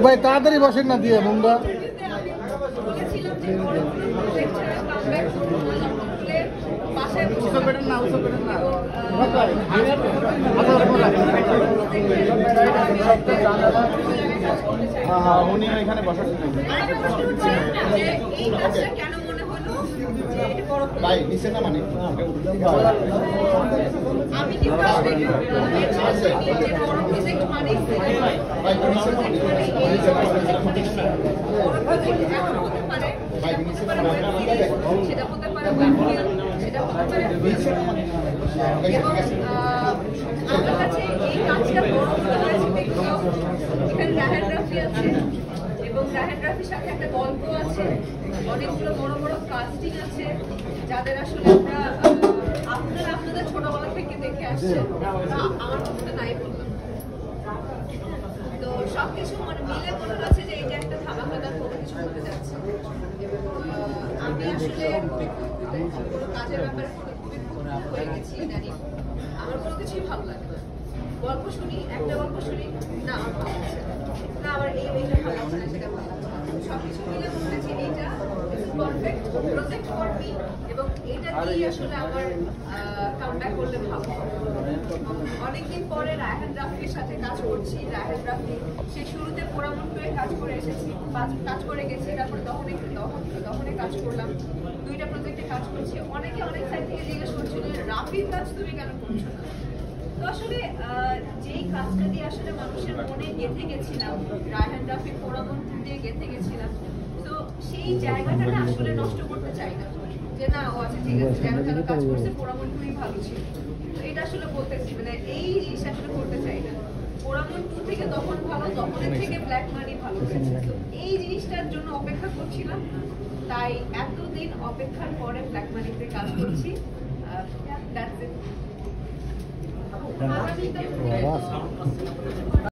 ভাই তাড়াতাড়ি বসেন না দিয়ে মুন্ডা উনি এখানে বসার ভাই নিচে না মানে আমি কি সেটা হতে পারে সেটা হতে পারে আমার কাছে এই কাজটা বড় হয়েছে এখানে রাহেন রাফি আছে এবং রাহেন রাফির সাথে একটা গল্প আছে, অনেকগুলো বড় বড় কাস্টিং আছে যাদের আসলে আমরা আপনাদের ছোটবেলা থেকে দেখে আসছে। আমার কথাটা নাই বললাম, তো সবকিছু মানে মিলে মনে হচ্ছে যে এটা একটা ধামাকাদার কোনো কিছু হতে যাচ্ছে। আমি আসলে কোনো কাজের ব্যাপারে খুবই হয়ে গেছি ইদানিং, আমার কোনো কিছুই ভালো লাগে না। গল্প শুনি, একটা গল্প শুনি, না আমার ভালো লাগছে না, আবার এইটা ভালো লাগছে না, সেটা ভালো লাগছে না, সবকিছু মিলে মনে হচ্ছে এইটা পারফেক্ট প্রজেক্ট ফর মি, এবং এটা দিয়ে আসলে আমার কামব্যাক করলে ভালো। অনেকদিন পরে রায়হান রাফির সাথে কাজ করছি। রায়হান রাফি সে শুরুতে পোড়ামন হয়ে কাজ করে এসেছি, কাজ করে গেছি, তারপরে দহনে কাজ করলাম, 2টা প্রজেক্টে কাজ করছি। অনেকে অনেক সাইড থেকে জিজ্ঞেস করছিল রাফির কাজ তুমি কেন করছো না। তো আসলে যেই কাজটা দিয়ে আসলে মানুষের মনে গেঁথে গেছিলাম, রায়হান রাফির পোড়ামন দিয়ে গেঁথে গেছিলাম, তো সেই জায়গাটা না আসলে নষ্ট করতে চাই না, যে না ও আচ্ছা ঠিক আছে যেন যেন কাজ করছে, পোড়ামন খুবই ভালো ছিল। তো এটা আসলে বলতেছি, মানে এই জিনিসটা আসলে করতে চাই না। পোড়ামন 2 থেকে তখন ভালো, তখনের থেকে ব্ল্যাক মানি ভালো হয়েছে। তো এই জিনিসটার জন্য অপেক্ষা করছিলাম, তাই এতদিন অপেক্ষার পরে ব্ল্যাক মানিতে কাজ করছি। That's it.